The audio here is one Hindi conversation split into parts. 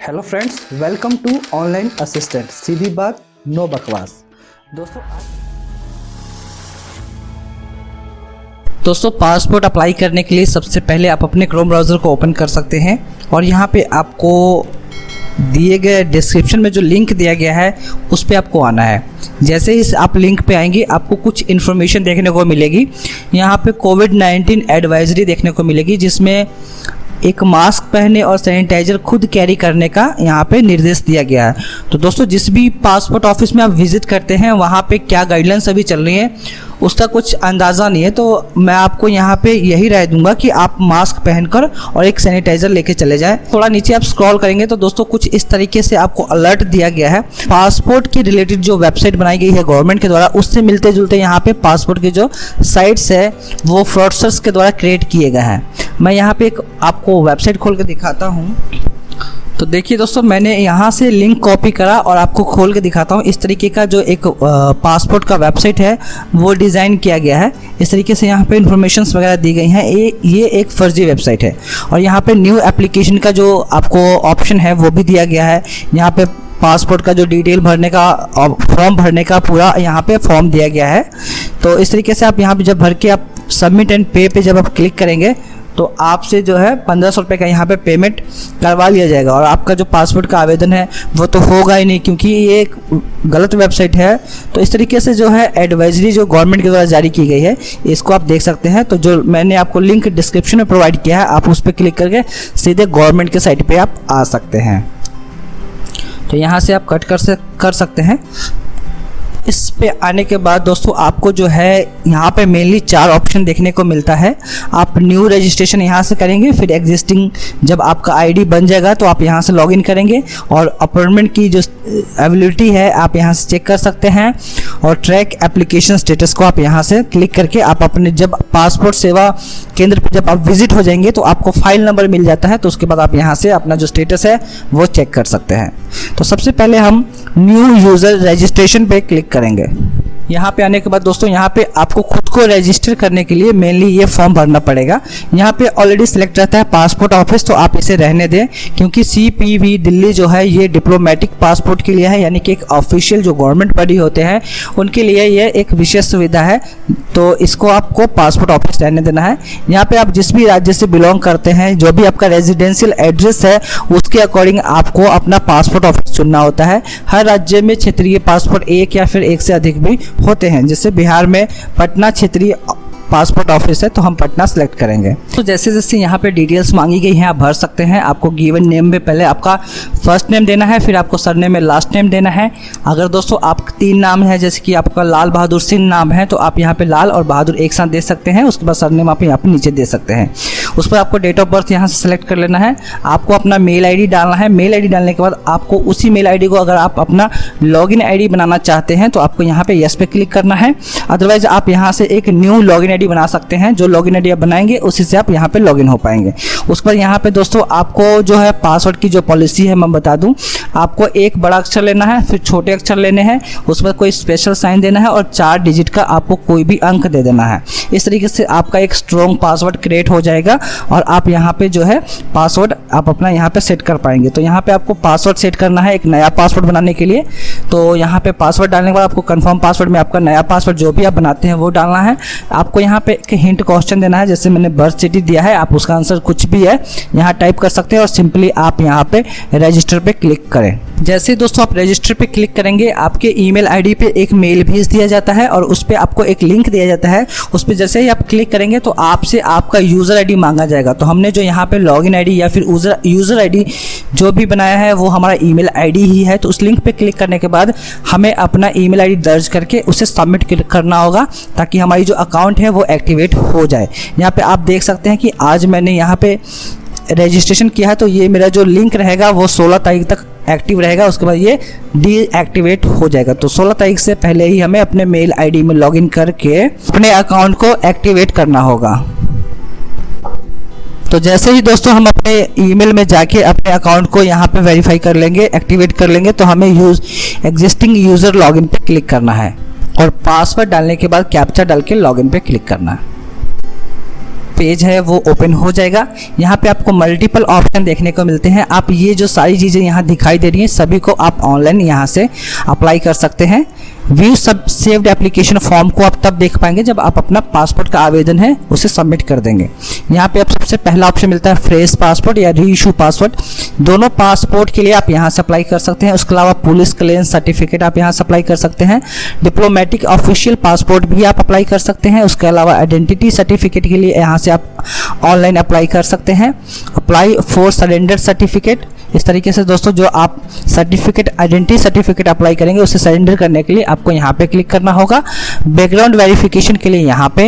Hello friends, welcome to online assistant. सीधी बात, नो बकवास। दोस्तों पासपोर्ट अप्लाई करने के लिए सबसे पहले आप अपने क्रोम ब्राउज़र को ओपन कर सकते हैं और यहाँ पे आपको दिए गए डिस्क्रिप्शन में जो लिंक दिया गया है उस पर आपको आना है। जैसे ही आप लिंक पे आएंगे आपको कुछ इन्फॉर्मेशन देखने को मिलेगी। यहाँ पे कोविड-19 एडवाइजरी देखने को मिलेगी, जिसमें एक मास्क पहने और सैनिटाइजर खुद कैरी करने का यहाँ पे निर्देश दिया गया है। तो दोस्तों जिस भी पासपोर्ट ऑफिस में आप विज़िट करते हैं वहाँ पे क्या गाइडलाइंस अभी चल रही है उसका कुछ अंदाज़ा नहीं है, तो मैं आपको यहाँ पे यही राय दूंगा कि आप मास्क पहनकर और एक सैनिटाइज़र लेके चले जाएं। थोड़ा नीचे आप स्क्रॉल करेंगे तो दोस्तों कुछ इस तरीके से आपको अलर्ट दिया गया है। पासपोर्ट के रिलेटेड जो वेबसाइट बनाई गई है गवर्नमेंट के द्वारा, उससे मिलते जुलते यहाँ पे पासपोर्ट के जो साइट्स है वो फ्रॉडस्टर्स के द्वारा क्रिएट किए गए हैं। मैं यहाँ पे एक आपको वेबसाइट खोल के दिखाता हूँ। तो देखिए दोस्तों, मैंने यहाँ से लिंक कॉपी करा और आपको खोल के दिखाता हूँ। इस तरीके का जो एक पासपोर्ट का वेबसाइट है वो डिज़ाइन किया गया है। इस तरीके से यहाँ पे इन्फॉर्मेशंस वगैरह दी गई हैं। ये एक फर्जी वेबसाइट है और यहाँ पे न्यू एप्लीकेशन का जो आपको ऑप्शन है वो भी दिया गया है। यहाँ पे पासपोर्ट का जो डिटेल भरने का फॉर्म भरने का पूरा यहाँ पे फॉर्म दिया गया है। तो इस तरीके से आप यहाँ पे जब भर के आप सबमिट एंड पे पे जब आप क्लिक करेंगे तो आपसे जो है 1500 रुपये का यहाँ पे पेमेंट करवा लिया जाएगा और आपका जो पासपोर्ट का आवेदन है वो तो होगा ही नहीं, क्योंकि ये एक गलत वेबसाइट है। तो इस तरीके से जो है एडवाइजरी जो गवर्नमेंट के द्वारा जारी की गई है इसको आप देख सकते हैं। तो जो मैंने आपको लिंक डिस्क्रिप्शन में प्रोवाइड किया है आप उस पर क्लिक करके सीधे गवर्नमेंट के साइट पर आप आ सकते हैं। तो यहाँ से आप कट कर सकते हैं। इस पे आने के बाद दोस्तों आपको जो है यहाँ पे मेनली 4 ऑप्शन देखने को मिलता है। आप न्यू रजिस्ट्रेशन यहाँ से करेंगे, फिर एग्जिस्टिंग जब आपका आईडी बन जाएगा तो आप यहाँ से लॉगिन करेंगे और अपॉइंटमेंट की जो अवेलेबिलिटी है आप यहाँ से चेक कर सकते हैं और ट्रैक एप्लीकेशन स्टेटस को आप यहाँ से क्लिक करके आप अपने जब पासपोर्ट सेवा केंद्र पर जब आप विजिट हो जाएंगे तो आपको फाइल नंबर मिल जाता है। तो उसके बाद आप यहाँ से अपना जो स्टेटस है वो चेक कर सकते हैं। तो सबसे पहले हम न्यू यूज़र रजिस्ट्रेशन पे क्लिक करेंगे। यहाँ पे आने के बाद दोस्तों यहाँ पे आपको खुद को रजिस्टर करने के लिए मेनली ये फॉर्म भरना पड़ेगा। यहाँ पे ऑलरेडी सिलेक्ट रहता है पासपोर्ट ऑफिस, तो आप इसे रहने दें, क्योंकि CPV दिल्ली जो है ये डिप्लोमेटिक पासपोर्ट के लिए है, यानी कि एक ऑफिशियल जो गवर्नमेंट बॉडी होते हैं उनके लिए ये एक विशेष सुविधा है। तो इसको आपको पासपोर्ट ऑफिस रहने देना है। यहाँ पे आप जिस भी राज्य से बिलोंग करते हैं, जो भी आपका रेजिडेंशियल एड्रेस है उसके अकॉर्डिंग आपको अपना पासपोर्ट ऑफिस चुनना होता है। हर राज्य में क्षेत्रीय पासपोर्ट एक या फिर एक से अधिक भी होते हैं। जैसे बिहार में पटना क्षेत्रीय पासपोर्ट ऑफिस है तो हम पटना सेलेक्ट करेंगे। तो जैसे जैसे यहाँ पे डिटेल्स मांगी गई हैं आप भर सकते हैं। आपको गिवन नेम में पहले आपका फर्स्ट नेम देना है, फिर आपको सरनेम में लास्ट नेम देना है। अगर दोस्तों आप 3 नाम है, जैसे कि आपका लाल बहादुर सिंह नाम है तो आप यहाँ पे लाल और बहादुर एक साथ दे सकते हैं। उसके बाद सरनेम आप यहाँ पे नीचे दे सकते हैं। उस पर आपको डेट ऑफ बर्थ यहाँ से सेलेक्ट कर लेना है। आपको अपना मेल ID डालना है। मेल ID डालने के बाद आपको उसी मेल ID को अगर आप अपना लॉगिन ID बनाना चाहते हैं तो आपको यहाँ पे यस पे क्लिक करना है। अदरवाइज आप यहाँ से एक न्यू लॉगिन ID बना सकते हैं। जो लॉगिन ID आप बनाएंगे उसी से आप यहाँ पे लॉगिन हो पाएंगे। उस पर यहाँ पे दोस्तों आपको जो है पासवर्ड की जो पॉलिसी है मैं बता दूं, आपको एक बड़ा अक्षर लेना है, फिर छोटे अक्षर लेने हैं, उस पर कोई स्पेशल साइन देना है और 4 डिजिट का आपको कोई भी अंक दे देना है। इस तरीके से आपका एक स्ट्रॉन्ग पासवर्ड क्रिएट हो जाएगा और आप यहाँ पे जो है पासवर्ड आप अपना यहाँ पे सेट कर पाएंगे। तो यहाँ पे आपको पासवर्ड सेट करना है एक नया पासवर्ड बनाने के लिए। तो यहाँ पे पासवर्ड डालने के बाद आपको कंफर्म पासवर्ड में आपका नया पासवर्ड जो भी आप बनाते हैं वो डालना है। आपको यहाँ पे एक हिंट क्वेश्चन देना है, जैसे मैंने बर्थ सिटी दिया है, आप उसका आंसर कुछ भी है यहाँ टाइप कर सकते हैं और सिंपली आप यहाँ पे रजिस्टर पे क्लिक करें। जैसे ही दोस्तों आप रजिस्टर पे क्लिक करेंगे आपके ईमेल आईडी पे एक मेल भेज दिया जाता है और उस पर आपको एक लिंक दिया जाता है। उस पर जैसे ही आप क्लिक करेंगे तो आपसे आपका यूज़र आईडी मांगा जाएगा। तो हमने जो यहाँ पे लॉगिन आईडी या फिर यूज़र आईडी जो भी बनाया है वो हमारा ईमेल आईडी ही है। तो उस लिंक पे क्लिक करने के बाद हमें अपना ईमेल आईडी दर्ज करके उसे सबमिट करना होगा ताकि हमारी जो अकाउंट है वो एक्टिवेट हो जाए। यहाँ पे आप देख सकते हैं कि आज मैंने यहाँ पे रजिस्ट्रेशन किया है तो ये मेरा जो लिंक रहेगा वो 16 तारीख तक एक्टिव रहेगा। उसके बाद ये डीएक्टिवेट हो जाएगा। तो 16 तारीख से पहले ही हमें अपने मेल आईडी में लॉगिन करके अपने अकाउंट को एक्टिवेट करना होगा। तो जैसे ही दोस्तों हम अपने ईमेल में जाके अपने अकाउंट को यहाँ पे वेरीफाई कर लेंगे, एक्टिवेट कर लेंगे, तो हमें एग्जिस्टिंग यूज़र लॉगिन पे क्लिक करना है और पासवर्ड डालने के बाद कैप्चा डाल के लॉगिन पे क्लिक करना है। पेज है वो ओपन हो जाएगा। यहाँ पे आपको मल्टीपल ऑप्शन देखने को मिलते हैं। आप ये जो सारी चीज़ें यहाँ दिखाई दे रही हैं सभी को आप ऑनलाइन यहाँ से अप्लाई कर सकते हैं। व्यू सब सेव्ड एप्लीकेशन फॉर्म को आप तब देख पाएंगे जब आप अपना पासपोर्ट का आवेदन है उसे सबमिट कर देंगे। यहाँ पे आप सबसे पहला ऑप्शन मिलता है फ्रेश पासपोर्ट या री इशू पासपोर्ट। दोनों पासपोर्ट के लिए आप यहाँ से अप्लाई कर सकते हैं। उसके अलावा पुलिस क्लियरेंस सर्टिफिकेट आप यहाँ से अप्लाई कर सकते हैं। डिप्लोमेटिक ऑफिशियल पासपोर्ट भी आप अप्लाई कर सकते हैं। उसके अलावा आइडेंटिटी सर्टिफिकेट के लिए यहाँ से आप ऑनलाइन अप्लाई कर सकते हैं। अप्लाई फॉर सरेंडर सर्टिफिकेट, इस तरीके से दोस्तों जो आप सर्टिफिकेट आइडेंटिटी सर्टिफिकेट अप्लाई करेंगे उसे सरेंडर करने के लिए आपको यहाँ पे क्लिक करना होगा। बैकग्राउंड वेरिफिकेशन के लिए यहाँ पे,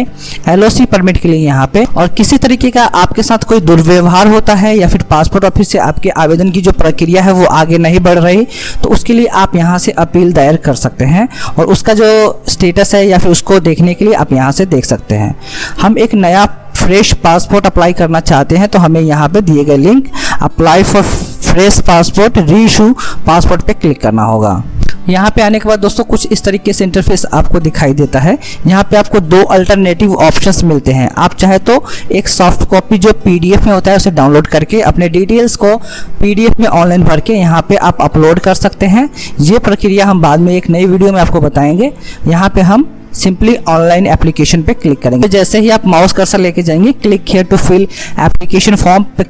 एलओसी परमिट के लिए यहाँ पे, और किसी तरीके का आपके साथ कोई दुर्व्यवहार होता है या फिर पासपोर्ट ऑफिस से आपके आवेदन की जो प्रक्रिया है वो आगे नहीं बढ़ रही तो उसके लिए आप यहाँ से अपील दायर कर सकते हैं और उसका जो स्टेटस है या फिर उसको देखने के लिए आप यहाँ से देख सकते हैं। हम एक नया फ्रेश पासपोर्ट अप्लाई करना चाहते हैं तो हमें यहाँ पे दिए गए link apply for fresh passport री इशू पासपोर्ट पे क्लिक करना होगा। यहाँ पे आने के बाद दोस्तों कुछ इस तरीके से इंटरफेस आपको दिखाई देता है। यहाँ पे आपको दो अल्टरनेटिव ऑप्शंस मिलते हैं। आप चाहे तो एक सॉफ्ट कॉपी जो पीडीएफ में होता है उसे डाउनलोड करके अपने डिटेल्स को पीडीएफ में ऑनलाइन भर के यहाँ पे आप अपलोड कर सकते हैं। ये प्रक्रिया हम बाद में एक नई वीडियो में आपको बताएंगे। यहाँ पे हम सिंपली ऑनलाइन एप्लीकेशन पे क्लिक करेंगे। जैसे ही आप माउस कर्सर लेके जाएंगे click here to fill application form पे,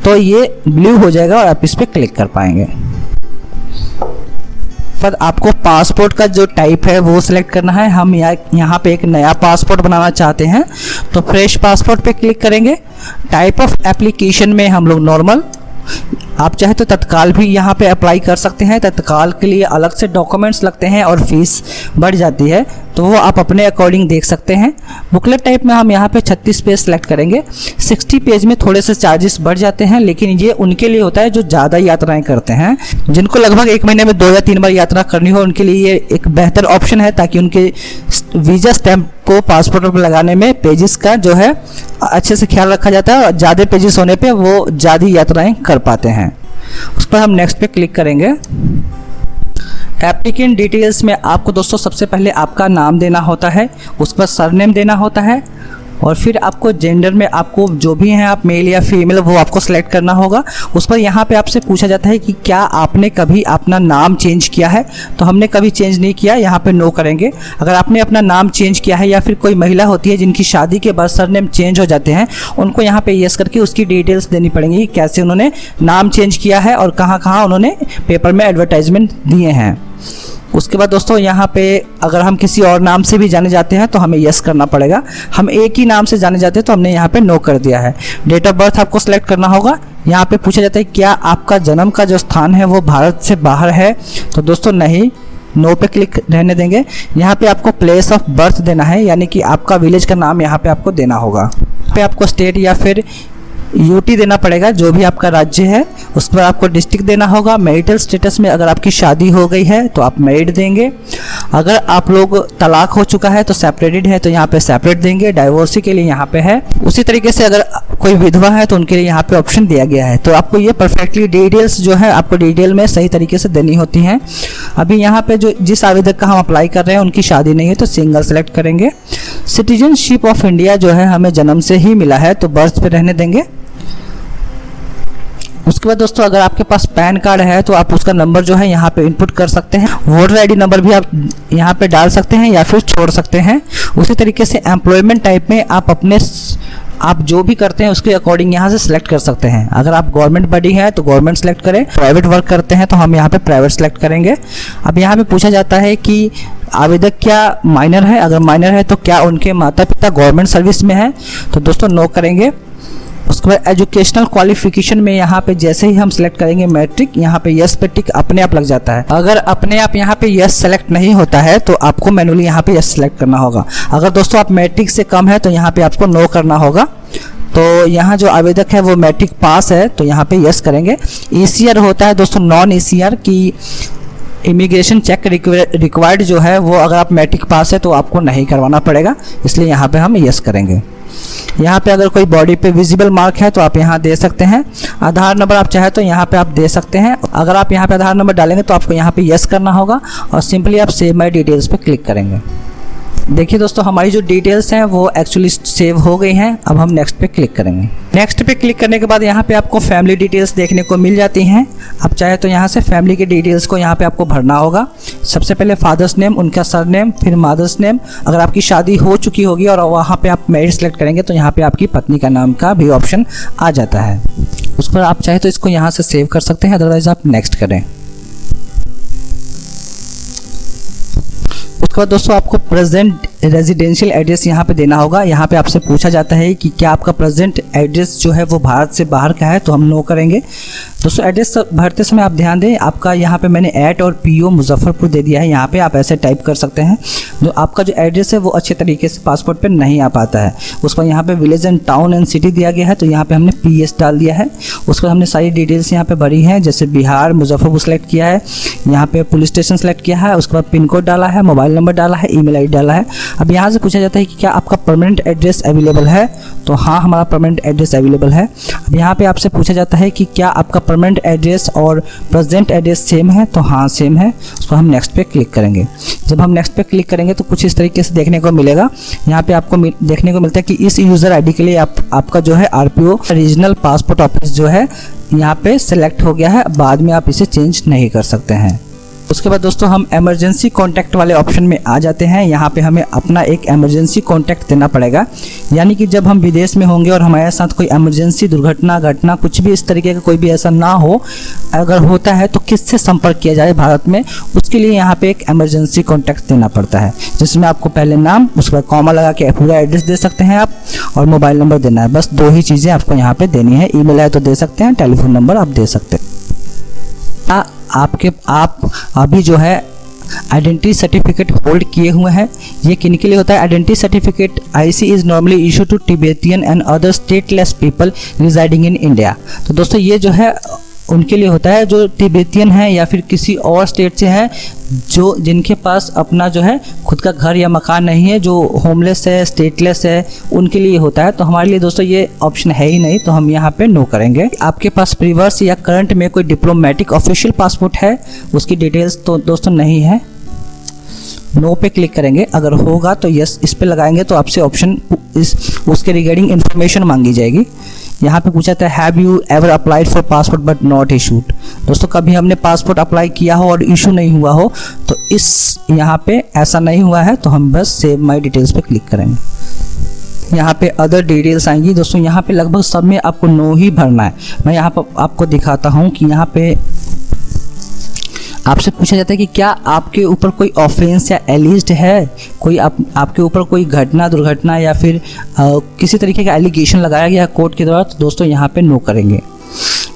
तो ये ब्लू हो जाएगा और आप इस पे क्लिक कर पाएंगे। पर आपको पासपोर्ट का जो टाइप है वो सिलेक्ट करना है। हम यहाँ पे एक नया पासपोर्ट बनाना चाहते हैं तो फ्रेश पासपोर्ट पे क्लिक करेंगे। टाइप ऑफ एप्लीकेशन में हम लोग नॉर्मल, आप चाहे तो तत्काल भी यहाँ पे अप्लाई कर सकते हैं। तत्काल के लिए अलग से डॉक्यूमेंट्स लगते हैं और फीस बढ़ जाती है तो वो आप अपने अकॉर्डिंग देख सकते हैं। बुकलेट टाइप में हम यहाँ पे 36 पेज सेलेक्ट करेंगे। 60 पेज में थोड़े से चार्जेस बढ़ जाते हैं लेकिन ये उनके लिए होता है जो ज़्यादा यात्राएं करते हैं। जिनको लगभग एक महीने में 2 या 3 बार यात्रा करनी हो उनके लिए ये एक बेहतर ऑप्शन है ताकि उनके वीज़ा स्टैम्प को पासपोर्ट पर लगाने में पेजेस का जो है अच्छे से ख्याल रखा जाता है और ज़्यादा पेजेस होने पे वो ज़्यादा यात्राएं कर पाते हैं। उस पर हम नेक्स्ट पे क्लिक करेंगे। एप्लीकेंट डिटेल्स में आपको दोस्तों सबसे पहले आपका नाम देना होता है, उस पर सरनेम देना होता है और फिर आपको जेंडर में आपको जो भी हैं आप मेल या फीमेल वो आपको सेलेक्ट करना होगा। उस पर यहाँ पे आपसे पूछा जाता है कि क्या आपने कभी अपना नाम चेंज किया है, तो हमने कभी चेंज नहीं किया, यहाँ पे नो करेंगे। अगर आपने अपना नाम चेंज किया है या फिर कोई महिला होती है जिनकी शादी के बाद सरनेम चेंज हो जाते हैं उनको यहाँ पे यस करके उसकी डिटेल्स देनी पड़ेंगी, कैसे उन्होंने नाम चेंज किया है और कहाँ कहाँ उन्होंने पेपर में एडवर्टाइजमेंट दिए हैं। उसके बाद दोस्तों यहाँ पे अगर हम किसी और नाम से भी जाने जाते हैं तो हमें यस करना पड़ेगा। हम एक ही नाम से जाने जाते हैं तो हमने यहाँ पे नो कर दिया है। डेट ऑफ बर्थ आपको सेलेक्ट करना होगा। यहाँ पे पूछा जाता है क्या आपका जन्म का जो स्थान है वो भारत से बाहर है, तो दोस्तों नहीं, नो पे क्लिक रहने देंगे। यहाँ पे आपको प्लेस ऑफ बर्थ देना है यानी कि आपका विलेज का नाम यहाँ पे आपको देना होगा। यहाँ पे आपको स्टेट या फिर यूटी देना पड़ेगा, जो भी आपका राज्य है उस पर आपको डिस्ट्रिक्ट देना होगा। मैरिटल स्टेटस में अगर आपकी शादी हो गई है तो आप मैरिड देंगे। अगर आप लोग तलाक हो चुका है तो सेपरेटेड है तो यहाँ पे सेपरेट देंगे। डाइवोर्सी के लिए यहाँ पे है। उसी तरीके से अगर कोई विधवा है तो उनके लिए यहाँ पे ऑप्शन दिया गया है। तो आपको ये परफेक्टली डिटेल्स जो है आपको डिटेल में सही तरीके से देनी होती हैं। अभी यहाँ पे जो जिस आवेदक का हम अप्लाई कर रहे हैं उनकी शादी नहीं है तो सिंगल सेलेक्ट करेंगे। सिटीजनशिप ऑफ इंडिया जो है हमें जन्म से ही मिला है तो बर्थ पे रहने देंगे। उसके बाद दोस्तों अगर आपके पास पैन कार्ड है तो आप उसका नंबर जो है यहाँ पे इनपुट कर सकते हैं। वोटर आईडी नंबर भी आप यहाँ पे डाल सकते हैं या फिर छोड़ सकते हैं। उसी तरीके से एम्प्लॉयमेंट टाइप में आप जो भी करते हैं उसके अकॉर्डिंग यहाँ से सिलेक्ट कर सकते हैं। अगर आप गवर्नमेंट बॉडी है तो गवर्नमेंट सेलेक्ट करें, प्राइवेट वर्क करते हैं तो हम यहाँ पे प्राइवेट सेलेक्ट करेंगे। अब यहाँ पे पूछा जाता है कि आवेदक क्या माइनर है, अगर माइनर है तो क्या उनके माता पिता गवर्नमेंट सर्विस में है, तो दोस्तों नो करेंगे। उसके बाद एजुकेशनल क्वालिफिकेशन में यहाँ पे जैसे ही हम सेलेक्ट करेंगे मैट्रिक, यहाँ पे यस पे टिक अपने आप लग जाता है। अगर अपने आप यहाँ पे यस सेलेक्ट नहीं होता है तो आपको मैनुअली यहाँ पे यस सेलेक्ट करना होगा। अगर दोस्तों आप मैट्रिक से कम है तो यहाँ पे आपको नो करना होगा। तो यहाँ जो आवेदक है वो मैट्रिक पास है तो यहाँ पे यस करेंगे। ECR होता है दोस्तों नॉन ECR की इमिग्रेशन चेक रिक्वायर्ड जो है वो अगर आप मैट्रिक पास है तो आपको नहीं करवाना पड़ेगा, इसलिए यहाँ पे हम यस करेंगे। यहाँ पे अगर कोई बॉडी पे विजिबल मार्क है तो आप यहाँ दे सकते हैं। आधार नंबर आप चाहे तो यहाँ पे आप दे सकते हैं। अगर आप यहाँ पे आधार नंबर डालेंगे तो आपको यहाँ पे यस करना होगा और सिंपली आप सेव माई डिटेल्स पे क्लिक करेंगे। देखिए दोस्तों, हमारी जो डिटेल्स हैं वो एक्चुअली सेव हो गई हैं। अब हम नेक्स्ट पे क्लिक करेंगे। नेक्स्ट पे क्लिक करने के बाद यहाँ पे आपको फैमिली डिटेल्स देखने को मिल जाती हैं। आप चाहे तो यहाँ से फैमिली की डिटेल्स को यहाँ पे आपको भरना होगा। सबसे पहले फादर्स नेम, उनका सरनेम, फिर मदर्स नेम। अगर आपकी शादी हो चुकी होगी और वहाँ पे आप मैरिड सेलेक्ट करेंगे तो यहाँ पे आपकी पत्नी का नाम का भी ऑप्शन आ जाता है। उस पर आप चाहे तो इसको यहाँ से सेव कर सकते हैं, अदरवाइज आप नेक्स्ट करें। उसके बाद दोस्तों आपको प्रेजेंट रेजिडेंशियल एड्रेस यहाँ पे देना होगा। यहाँ पे आपसे पूछा जाता है कि क्या आपका प्रेजेंट एड्रेस जो है वो भारत से बाहर का है, तो हम नो करेंगे। दोस्तों एड्रेस भरते समय आप ध्यान दें, आपका यहाँ पे मैंने एट और पीओ मुजफ्फरपुर दे दिया है। यहाँ पे आप ऐसे टाइप कर सकते हैं। जो आपका जो एड्रेस है वो अच्छे तरीके से पासपोर्ट पर नहीं आ पाता है। उसका यहाँ पे village and town and city दिया गया है, तो यहाँ पे हमने PS डाल दिया है। उसके बाद हमने सारी डिटेल्स यहाँ पे भरी हैं, जैसे बिहार मुजफ्फरपुर सेलेक्ट किया है, यहाँ पे पुलिस स्टेशन सेलेक्ट किया है, उसके बाद पिन कोड डाला है, मोबाइल नंबर डाला है, ईमेल ID डाला है। अब यहाँ से पूछा जाता है कि क्या आपका परमानेंट एड्रेस अवेलेबल है, तो हाँ हमारा परमानेंट एड्रेस अवेलेबल है। अब यहाँ पे आपसे पूछा जाता है कि क्या आपका परमानेंट एड्रेस और प्रेजेंट एड्रेस सेम है, तो हाँ सेम है। उस पर हम नेक्स्ट पे क्लिक करेंगे। जब हम नेक्स्ट पे क्लिक करेंगे तो कुछ इस तरीके से देखने को मिलेगा। यहाँ पे आपको देखने को मिलता है कि इस यूज़र ID के लिए आपका जो है RPO रीजनल पासपोर्ट ऑफिस जो है यहाँ पे सेलेक्ट हो गया है। बाद में आप इसे चेंज नहीं कर सकते हैं। उसके बाद दोस्तों हम इमरजेंसी कॉन्टैक्ट वाले ऑप्शन में आ जाते हैं। यहाँ पे हमें अपना एक इमरजेंसी कॉन्टैक्ट देना पड़ेगा, यानी कि जब हम विदेश में होंगे और हमारे साथ कोई इमरजेंसी दुर्घटना घटना कुछ भी इस तरीके का कोई भी ऐसा ना हो, अगर होता है तो किससे संपर्क किया जाए भारत में, उसके लिए यहाँ पे एक इमरजेंसी कॉन्टैक्ट देना पड़ता है, जिसमें आपको पहले नाम, उसके बाद कॉमा लगा के पूरा एड्रेस दे सकते हैं आप, और मोबाइल नंबर देना है। बस 2 ही चीज़ें आपको यहाँ पे देनी है। ईमेल है तो दे सकते हैं, टेलीफोन नंबर आप दे सकते हैं। आप अभी जो है आइडेंटिटी सर्टिफिकेट होल्ड किए हुए हैं। ये किन के लिए होता है? Identity certificate IC is normally issue to Tibetan and other stateless people residing in India. तो दोस्तों ये जो है उनके लिए होता है जो तिब्बतियन है या फिर किसी और स्टेट से है, जो जिनके पास अपना जो है खुद का घर या मकान नहीं है, जो होमलेस है, स्टेटलेस है, उनके लिए होता है। तो हमारे लिए दोस्तों ये ऑप्शन है ही नहीं, तो हम यहाँ पे नो करेंगे। आपके पास प्रीवियस या करंट में कोई डिप्लोमेटिक ऑफिशियल पासपोर्ट है, उसकी डिटेल्स तो दोस्तों नहीं है, नो पे क्लिक करेंगे। अगर होगा तो यस इस पे लगाएंगे तो आपसे ऑप्शन उसके रिगार्डिंग इन्फॉर्मेशन मांगी जाएगी। यहाँ पे पूछा था have you ever applied for passport but not issued. दोस्तों कभी हमने पासपोर्ट अप्लाई किया हो और इशू नहीं हुआ हो, तो इस यहाँ पे ऐसा नहीं हुआ है, तो हम बस सेव माई डिटेल्स पे क्लिक करेंगे। यहाँ पे अदर डिटेल्स आएंगी। दोस्तों यहाँ पे लगभग सब में आपको नो ही भरना है। मैं यहाँ पर आपको दिखाता हूँ कि यहाँ पे आपसे पूछा जाता है कि क्या आपके ऊपर कोई ऑफेंस या एलिज्ड है, कोई आपके ऊपर कोई घटना दुर्घटना या फिर किसी तरीके का एलिगेशन लगाया गया कोर्ट के द्वारा, तो दोस्तों यहाँ पे नो करेंगे।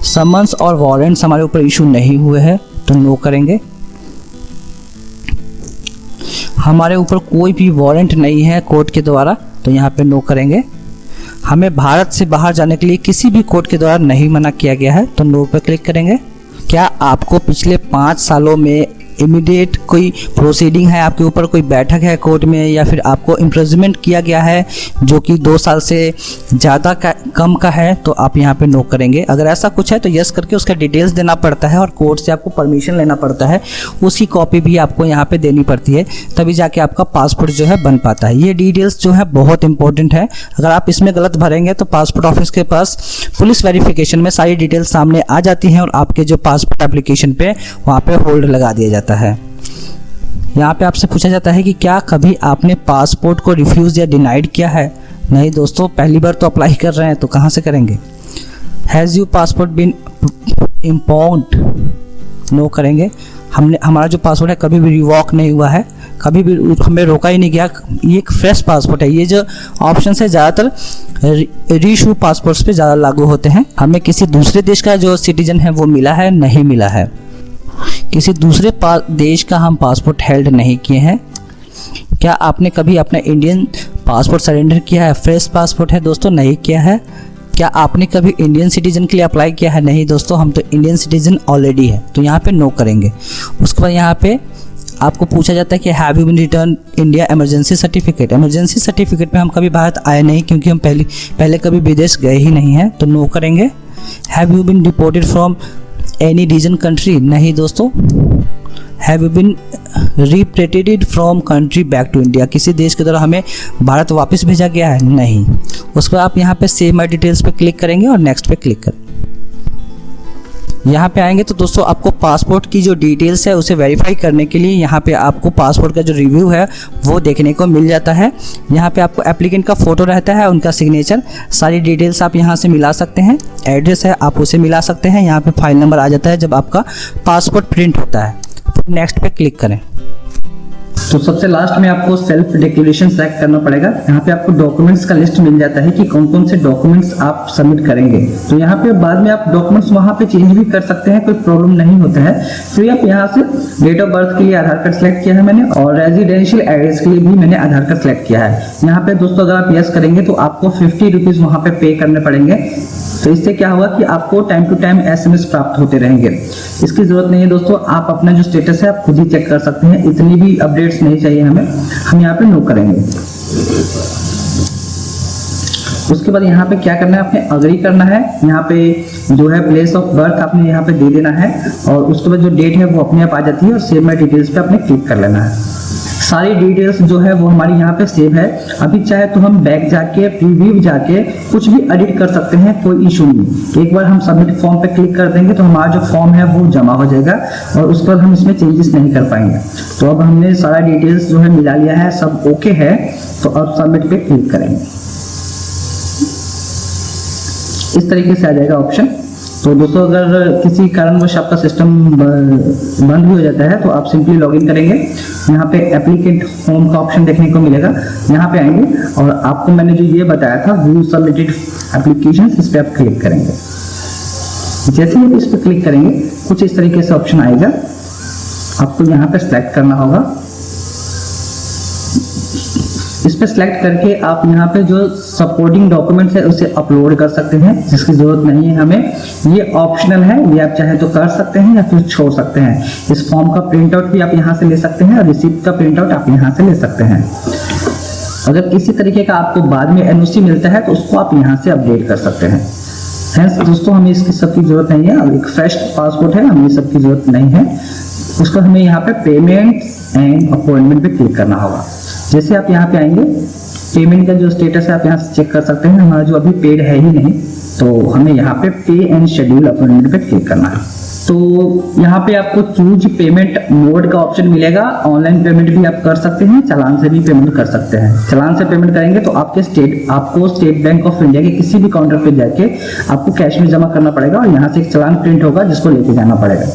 समन्स और वारंट्स हमारे ऊपर इशू नहीं हुए हैं, तो नो करेंगे। हमारे ऊपर कोई भी वारंट नहीं है कोर्ट के द्वारा, तो यहाँ पे नो करेंगे। हमें भारत से बाहर जाने के लिए किसी भी कोर्ट के द्वारा नहीं मना किया गया है, तो नो पे क्लिक करेंगे। क्या आपको पिछले 5 सालों में इमीडिएट कोई प्रोसीडिंग है, आपके ऊपर कोई बैठक है कोर्ट में, या फिर आपको इम्प्रिजमेंट किया गया है जो कि 2 साल से ज़्यादा कम का है, तो आप यहाँ पे नो करेंगे। अगर ऐसा कुछ है तो यस करके उसका डिटेल्स देना पड़ता है और कोर्ट से आपको परमिशन लेना पड़ता है, उसकी कॉपी भी आपको यहाँ पे देनी पड़ती है, तभी जाके आपका पासपोर्ट जो है बन पाता है। ये डिटेल्स जो है बहुत इंपॉर्टेंट है। अगर आप इसमें गलत भरेंगे तो पासपोर्ट ऑफिस के पास पुलिस वेरिफिकेशन में सारी डिटेल्स सामने आ जाती हैं और आपके जो पासपोर्ट एप्लीकेशन पे वहाँ पे होल्ड लगा दिया जाता है। यहाँ पे आपसे पूछा जाता है कि क्या कभी आपने पासपोर्ट को रिफ्यूज़ या डिनाइड किया है? नहीं दोस्तों, पहली बार तो अप्लाई कर रहे हैं तो कहाँ से करेंगे। Has you passport been impound? No करेंगे। हमारा जो पासपोर्ट है कभी भी रिवॉक नहीं हुआ है, कभी भी हमें रोका ही नहीं गया। ये एक फ्रेश पासपोर्ट है। ये जो ऑप्शन है ज़्यादातर रीइशू पासपोर्ट्स पे ज़्यादा लागू होते हैं। हमें किसी दूसरे देश का जो सिटीजन है वो मिला है, नहीं मिला है। किसी दूसरे देश का हम पासपोर्ट हेल्ड नहीं किए हैं। क्या आपने कभी अपना इंडियन पासपोर्ट सरेंडर किया है? फ्रेश पासपोर्ट है दोस्तों, नहीं किया है। क्या आपने कभी इंडियन सिटीजन के लिए अप्लाई किया है? नहीं दोस्तों, हम तो इंडियन सिटीजन ऑलरेडी है, तो यहाँ पे नो करेंगे। उसके बाद यहाँ पे आपको पूछा जाता है कि have you been return India emergency certificate. Emergency certificate में हम कभी भारत आए नहीं, क्योंकि हम पहले कभी विदेश गए ही नहीं हैं, तो नो करेंगे। Have you been deported from any reason country? नहीं दोस्तों। Have you been repatriated from country back to India, किसी देश के द्वारा हमें भारत वापस भेजा गया है, नहीं। उसके बाद आप यहाँ पे सेव माई डिटेल्स पे क्लिक करेंगे और नेक्स्ट पे क्लिक करें। यहाँ पे आएंगे तो दोस्तों आपको पासपोर्ट की जो डिटेल्स है उसे वेरीफाई करने के लिए यहाँ पे आपको पासपोर्ट का जो रिव्यू है वो देखने को मिल जाता है। यहाँ पे आपको एप्लीकेंट का फ़ोटो रहता है, उनका सिग्नेचर, सारी डिटेल्स आप यहाँ से मिला सकते हैं। एड्रेस है आप उसे मिला सकते हैं। यहाँ पे फाइल नंबर आ जाता है जब आपका पासपोर्ट प्रिंट होता है। फिर नेक्स्ट पे क्लिक करें। तो सबसे लास्ट में आपको सेल्फ डिक्लेरेशन सेलेक्ट करना पड़ेगा। यहाँ पे आपको डॉक्यूमेंट्स का लिस्ट मिल जाता है कि कौन कौन से डॉक्यूमेंट्स आप सबमिट करेंगे। तो यहाँ पे बाद में आप डॉक्यूमेंट्स वहाँ पे चेंज भी कर सकते हैं, कोई प्रॉब्लम नहीं होता है। फिर आप यहाँ से डेट ऑफ बर्थ के लिए आधार कार्ड सेलेक्ट किया है मैंने, और रेजिडेंशियल एड्रेस के लिए भी मैंने आधार कार्ड सेलेक्ट किया है। यहाँ पे दोस्तों अगर आप यस करेंगे तो आपको 50 रुपीज़ वहाँ पे पे करने पड़ेंगे। तो इससे क्या होगा कि आपको टाइम टू टाइम SMS प्राप्त होते रहेंगे। इसकी जरूरत नहीं है दोस्तों, आप अपना जो स्टेटस है आप खुद ही चेक कर सकते हैं, इतनी भी अपडेट्स नहीं चाहिए हमें। हम यहाँ पे नो करेंगे। उसके बाद यहाँ पे क्या करना है, आपने अग्री करना है। यहाँ पे जो है प्लेस ऑफ बर्थ आपने यहाँ पे दे देना है, और उसके बाद जो डेट है वो अपने आप आ जाती है, और सेव माई डिटेल्स पे आपने क्लिक कर लेना है। सारी डिटेल्स जो है वो हमारी यहाँ पे सेव है। अभी चाहे तो हम बैक जाके प्रीव्यू जाके कुछ भी एडिट कर सकते हैं, कोई इशू नहीं। एक बार हम सबमिट फॉर्म पे क्लिक कर देंगे तो हमारा जो फॉर्म है वो जमा हो जाएगा, और उसके बाद हम इसमें चेंजेस नहीं कर पाएंगे। तो अब हमने सारा डिटेल्स जो है मिला लिया है, सब ओके है। तो अब सबमिट पे क्लिक करेंगे, इस तरीके से आ जाएगा ऑप्शन। तो दोस्तों अगर किसी कारणवश आपका सिस्टम बंद भी हो जाता है तो आप सिंपली लॉगिन करेंगे। यहाँ पे एप्लीकेंट होम का ऑप्शन देखने को मिलेगा, यहाँ पे आएंगे और आपको मैंने जो ये बताया था व्यू सबमिटेड एप्लीकेशन, इस पर आप क्लिक करेंगे। जैसे ही इस पर क्लिक करेंगे कुछ इस तरीके से ऑप्शन आएगा, आपको यहाँ पे सिलेक्ट करना होगा। इस पे सिलेक्ट करके आप यहाँ पे जो सपोर्टिंग डॉक्यूमेंट्स है उसे अपलोड कर सकते हैं, जिसकी जरूरत नहीं है हमें, ये ऑप्शनल है। ये आप चाहे तो कर सकते हैं या फिर छोड़ सकते हैं। इस फॉर्म का प्रिंट आउट भी आप यहाँ से ले सकते हैं, और रिसिप्ट का प्रिंट आउट आप यहाँ से ले सकते हैं। अगर किसी तरीके का आपको बाद में NOC मिलता है तो उसको आप यहाँ से अपडेट कर सकते हैं। दोस्तों हमें इसकी सबकी जरूरत नहीं है, अब एक फ्रेश पासपोर्ट है, हमें सबकी जरूरत नहीं है। उसको हमें यहाँ पे पेमेंट एंड अपॉइंटमेंट पे क्लिक करना होगा। जैसे आप यहाँ पे आएंगे, पेमेंट का जो स्टेटस है आप यहाँ से चेक कर सकते हैं। हमारा जो अभी पेड है ही नहीं, तो हमें यहाँ पे पे एंड शेड्यूल अपॉइंटमेंट पे क्लिक करना है। तो यहाँ पे आपको चूज पेमेंट मोड का ऑप्शन मिलेगा। ऑनलाइन पेमेंट भी आप कर सकते हैं, चालान से भी पेमेंट कर सकते हैं। चालान से पेमेंट करेंगे तो आपको स्टेट बैंक ऑफ इंडिया के किसी भी काउंटर पे जाके आपको कैश में जमा करना पड़ेगा, और यहाँ से एक चालान प्रिंट होगा जिसको लेके जाना पड़ेगा।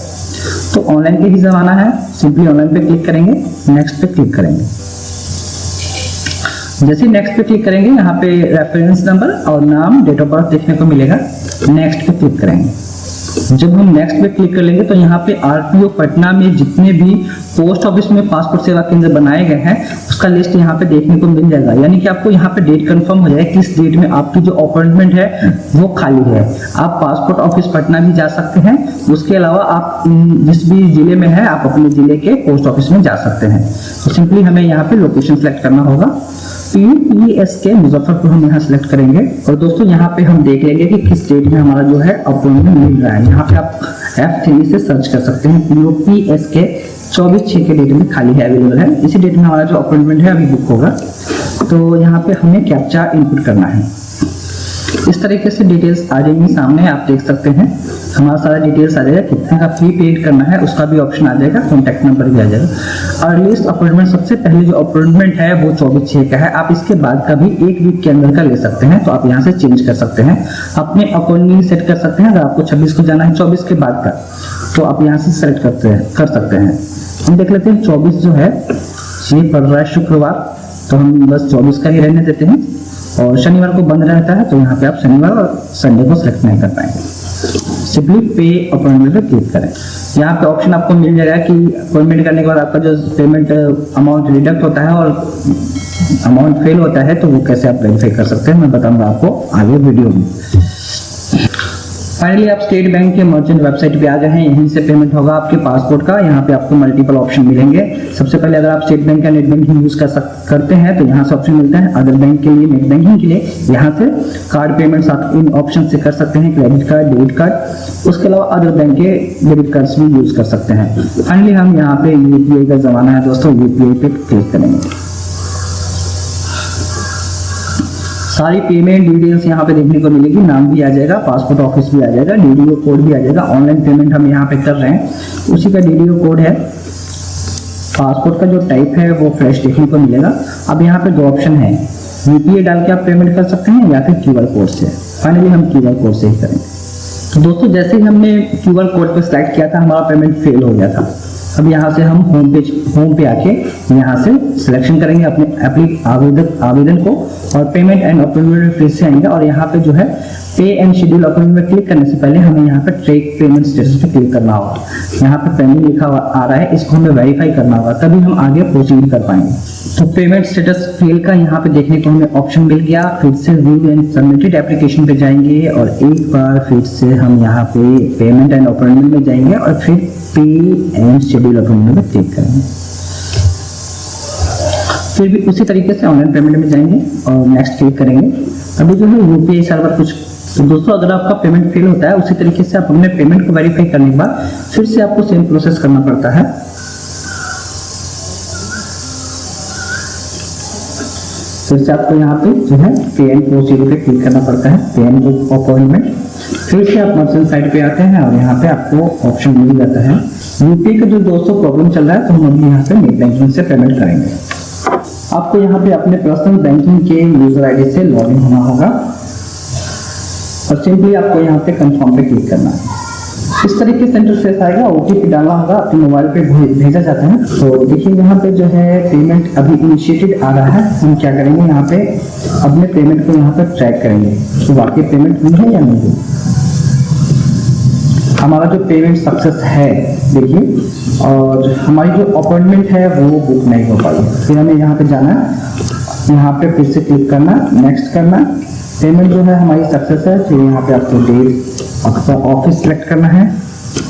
तो ऑनलाइन पे ही जमाना है, सिंपली ऑनलाइन पे क्लिक करेंगे, नेक्स्ट पे क्लिक करेंगे। जैसे नेक्स्ट पे क्लिक करेंगे यहाँ पे रेफरेंस नंबर और नाम, डेट ऑफ बर्थ देखने को मिलेगा। नेक्स्ट पे क्लिक करेंगे। जब हम नेक्स्ट पे क्लिक कर लेंगे तो यहाँ पे RTO पटना में जितने भी पोस्ट ऑफिस में पासपोर्ट सेवा केंद्र बनाए गए हैं उसका लिस्ट यहाँ पे देखने को मिल जाएगा। यानी कि आपको यहाँ पे डेट कंफर्म हो जाएगा किस डेट में आपकी जो अपॉइंटमेंट है वो खाली है। आप पासपोर्ट ऑफिस पटना भी जा सकते हैं, उसके अलावा आप जिस भी जिले में है आप अपने जिले के पोस्ट ऑफिस में जा सकते हैं। तो सिंपली हमें यहाँ पे लोकेशन सेलेक्ट करना होगा। PESK मुजफ्फरपुर हम यहाँ सेलेक्ट करेंगे, और दोस्तों यहाँ पे हम देख लेंगे कि किस डेट में हमारा जो है अपॉइंटमेंट मिल रहा है। यहाँ पे आप F3 से सर्च कर सकते हैं। POPSK 24/6 के डेट में खाली है, अवेलेबल है। इसी डेट में हमारा जो अपॉइंटमेंट है अभी बुक होगा। तो यहाँ पे हमें कैप्चा इनपुट करना है। इस तरीके से डिटेल्स आ जाएंगी सामने, आप देख सकते हैं हमारा सारा डिटेल्स आ जाएगा। कितने का फी पेड करना है उसका भी ऑप्शन आ जाएगा, कॉन्टैक्ट नंबर भी आ जाएगा। अर्लीस्ट अपॉइंटमेंट, सबसे पहले जो अपॉइंटमेंट है वो 24/6 का है। आप इसके बाद का भी 1 वीक के अंदर का ले सकते हैं, तो आप यहाँ से चेंज कर सकते हैं, अपने अकॉर्डिंग सेट कर सकते हैं। अगर आपको 26 को जाना है 24 के बाद का, तो आप यहाँ से सेलेक्ट कर सकते हैं। हम देख लेते हैं 24 जो है ये पड़ रहा है शुक्रवार, तो हम बस 24 का ही रहने देते हैं। और शनिवार को बंद रहता है, तो यहाँ पे आप शनिवार और संडे को सेलेक्ट नहीं कर पाएंगे। सिंपली पे अपॉइंटमेंट पे क्लिक करें। यहाँ पे ऑप्शन आपको मिल जाएगा कि अपॉइंटमेंट करने के बाद आपका जो पेमेंट अमाउंट डिडक्ट होता है और अमाउंट फेल होता है, तो वो कैसे आप वेरीफाई कर सकते हैं मैं बताऊंगा आपको आगे वीडियो में। फाइनली आप स्टेट बैंक के मर्चेंट वेबसाइट पे आ गए हैं। यहीं से पेमेंट होगा आपके पासपोर्ट का। यहाँ पे आपको मल्टीपल ऑप्शन मिलेंगे। सबसे पहले अगर आप स्टेट बैंक का नेट बैंकिंग यूज करते हैं तो यहाँ से ऑप्शन मिलता है। अदर बैंक के लिए, नेट बैंकिंग के लिए यहाँ से कार्ड पेमेंट्स आप इन ऑप्शन से कर सकते हैं, क्रेडिट कार्ड, डेबिट कार्ड। उसके अलावा अदर बैंक के डेबिट कार्ड्स भी यूज कर सकते हैं। फाइनली हम यहाँ पे यूपीआई का जमाना है दोस्तों, यूपीआई पे क्लिक करेंगे। सारी पेमेंट डिटेल्स यहाँ पे देखने को मिलेगी। नाम भी आ जाएगा, पासपोर्ट ऑफिस भी आ जाएगा, डीडीओ कोड भी आ जाएगा। ऑनलाइन पेमेंट हम यहाँ पे कर रहे हैं, उसी का डीडीओ कोड है। पासपोर्ट का जो टाइप है वो फ्रेश देखने को मिलेगा। अब यहाँ पे दो ऑप्शन है, यूपीआई डाल के आप पेमेंट कर सकते हैं या फिर क्यूआर कोड से। फाइनली हम क्यूआर कोड से ही करेंगे। तो दोस्तों जैसे ही हमने क्यूआर कोड पर सिलेक्ट किया था, हमारा पेमेंट फेल हो गया था। अब यहाँ से हम होम पे आके यहाँ से सिलेक्शन करेंगे अपने आवेदन को और पेमेंट एंड अप्रूवल फिर से आएंगे। और यहाँ पे जो है पे एंड शेड्यूल अप्रूवल में क्लिक करने से पहले हमें यहाँ पे ट्रैक पेमेंट स्टेटस पे क्लिक करना होगा। यहाँ पे पेंडिंग लिखा आ रहा है, इसको हमें वेरीफाई करना होगा, तभी हम आगे प्रोसीड कर पाएंगे। तो पेमेंट स्टेटस फेल का यहाँ पे देखने को हमें ऑप्शन मिल गया। फिर से व्यू एंड सबमिटेड एप्लीकेशन पे जाएंगे और एक बार फिर से हम यहाँ पे पेमेंट एंड अप्रूवल में जाएंगे और फिर पे एंड शेड्यूल अप्रूवल में क्लिक करेंगे। फिर भी उसी तरीके से ऑनलाइन पेमेंट में जाएंगे और नेक्स्ट क्लिक करेंगे। अभी जो है यूपीआई सर्वर कुछ। तो दोस्तों अगर आपका पेमेंट फेल होता है, उसी तरीके से आप अपने पेमेंट को वेरीफाई करने के बाद फिर से आपको सेम प्रोसेस करना पड़ता है। फिर से आपको यहाँ पे जो है पे एंड प्रोसीड पे क्लिक करना पड़ता है, पे एंड बुक अपॉइंटमेंट। फिर से आप मर्चेंट साइट पे आते हैं और यहाँ पे आपको ऑप्शन मिल जाता है। यूपीआई का जो दोस्तों प्रॉब्लम चल रहा है, तो हम अभी यहाँ पे नेट बैंकिंग से पेमेंट करेंगे। आपको यहाँ पे अपने पर्सनल बैंकिंग के यूजर आईडी से लॉगिन होना होगा और सिंपली आपको यहाँ पे कंफर्म पे क्लिक करना है। इस तरीके से इंटरफेस आएगा, ओटीपी डालना होगा, अपने मोबाइल पे भेजा जाता है। तो देखिए यहाँ पे जो है पेमेंट अभी इनिशिएटेड आ रहा है। हम क्या करेंगे, यहाँ पे अपने पेमेंट को यहाँ पे ट्रैक करेंगे कि वाकई पेमेंट हुई है या नहीं हुई। हमारा जो पेमेंट सक्सेस है देखिए, और हमारी जो अपॉइंटमेंट है वो बुक नहीं हो पाई। फिर हमें यहाँ पे जाना, यहाँ पे फिर से क्लिक करना, नेक्स्ट करना। पेमेंट जो है हमारी सक्सेस है। फिर यहाँ पे आपको डेट, आपका ऑफिस सेलेक्ट करना है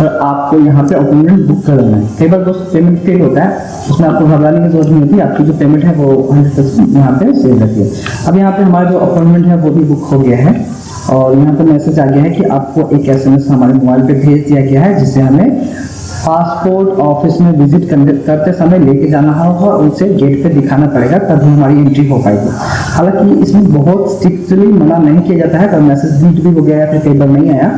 और आपको यहाँ पे अपॉइंटमेंट बुक करना है। कई बार दोस्तों पेमेंट फेल होता है, उसमें आपको घबराने की जरूरत नहीं होती। आपकी जो पेमेंट है वो 100% यहाँ पे सेव रहती है। अब यहाँ पे हमारा जो अपॉइंटमेंट है वो भी बुक हो गया है और यहाँ पे मैसेज आ गया है कि आपको एक SMS हमारे मोबाइल पे भेज दिया गया है, जिसे हमें पासपोर्ट ऑफिस में विजिट करते समय लेके जाना होगा और उसे गेट पे दिखाना पड़ेगा, तभी हमारी एंट्री हो पाएगी। हालांकि इसमें बहुत स्ट्रिक्टली मना नहीं किया जाता है। अगर मैसेज डिलीट भी हो गया या फिर कई बार नहीं आया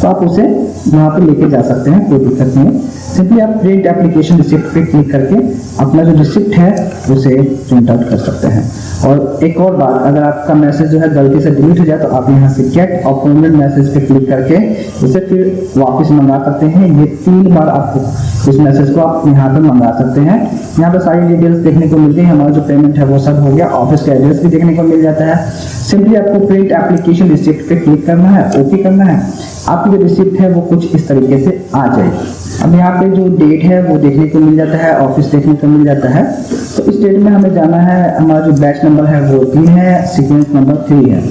तो आप उसे वहाँ पे लेके जा सकते हैं, कोई दिक्कत नहीं है। सिंपली आप प्रिंट एप्लीकेशन रिसिप्ट पे क्लिक करके अपना जो रिसिप्ट है उसे प्रिंट आउट कर सकते हैं। और एक और बात, अगर आपका मैसेज जो है गलती से डिलीट हो जाए तो आप यहाँ से गेट अपॉइंटमेंट मैसेज पे क्लिक करके इसे फिर वापस मंगा सकते हैं। ये 3 बार आपको इस मैसेज को आप यहाँ पे मंगा सकते हैं। यहाँ पे सारी डिटेल्स देखने को मिलती है। हमारा जो पेमेंट है वो सब हो गया। ऑफिस का एड्रेस भी देखने को मिल जाता है। सिंपली आपको प्रिंट एप्लीकेशन रिसिप्ट पे क्लिक करना है, ओके करना है। आपकी जो रिसिप्ट है वो कुछ इस तरीके से आ जाएगी। अब यहाँ पे जो डेट है वो देखने को मिल जाता है, ऑफिस देखने को मिल जाता है। तो इस डेट में हमें जाना है। हमारा जो बैच नंबर है वो 3 है, सीक्वेंस नंबर 3 है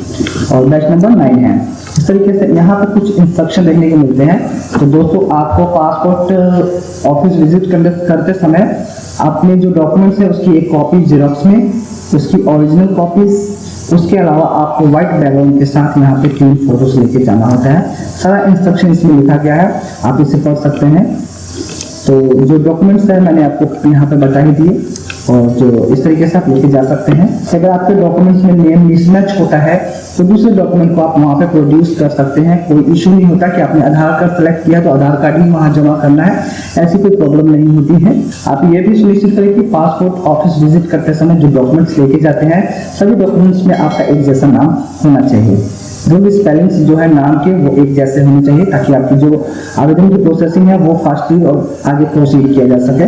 और बैच नंबर 9 है। इस तरीके से यहाँ पे कुछ इंस्ट्रक्शन देखने को मिलते हैं। तो दोस्तों आपको पासपोर्ट ऑफिस विजिट करते समय अपने जो डॉक्यूमेंट्स है उसकी एक कॉपी जेरॉक्स में, उसकी ओरिजिनल कॉपीज, उसके अलावा आपको व्हाइट बैकग्राउंड के साथ यहाँ पे 3 फोटोज लेके जाना होता है। सारा इंस्ट्रक्शन इसमें लिखा गया है, आप इसे पढ़ सकते हैं। तो जो डॉक्यूमेंट्स है मैंने आपको यहाँ पे बता ही दिए और जो इस तरीके से आप लेके जा सकते हैं। अगर आपके डॉक्यूमेंट्स में नेम मिसमैच होता है तो दूसरे डॉक्यूमेंट को आप वहाँ पे प्रोड्यूस कर सकते हैं। कोई इशू नहीं होता कि आपने आधार कार्ड सेलेक्ट किया तो आधार कार्ड ही वहाँ जमा करना है, ऐसी कोई प्रॉब्लम नहीं होती है। आप ये भी सुनिश्चित करें कि पासपोर्ट ऑफिस विजिट करते समय जो डॉक्यूमेंट्स लेके जाते हैं सभी डॉक्यूमेंट्स में आपका एक जैसा नाम होना चाहिए। जो भी स्पेलिंग्स जो है नाम के वो एक जैसे होने चाहिए, ताकि आपकी जो आवेदन की प्रोसेसिंग है वो फास्टली और आगे प्रोसीड किया जा सके।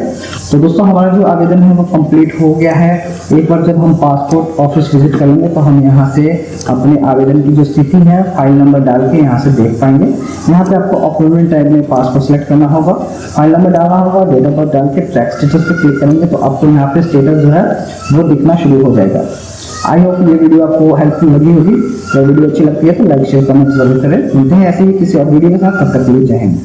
तो दोस्तों हमारा जो आवेदन है वो कंप्लीट हो गया है। एक बार जब हम पासपोर्ट ऑफिस विजिट करेंगे तो हम यहाँ से अपने आवेदन की जो स्थिति है फाइल नंबर डाल के यहाँ से देख पाएंगे। यहाँ पे आपको अपॉइंटमेंट टाइप में पासपोर्ट सेलेक्ट करना होगा, फाइल नंबर डालना होगा, डेट ऑफ बर्थ डाल के ट्रैक स्टेटस पे क्लिक करेंगे तो आपको यहाँ पे स्टेटस जो है वो दिखना शुरू हो जाएगा। आई होप ये वीडियो आपको हेल्पफुल लगी होगी। तो वीडियो अच्छी लगती है तो लाइक शेयर कमेंट जरूर करें। मिलते हैं ऐसे ही किसी और वीडियो के साथ, तब तक के लिए जय हिंद।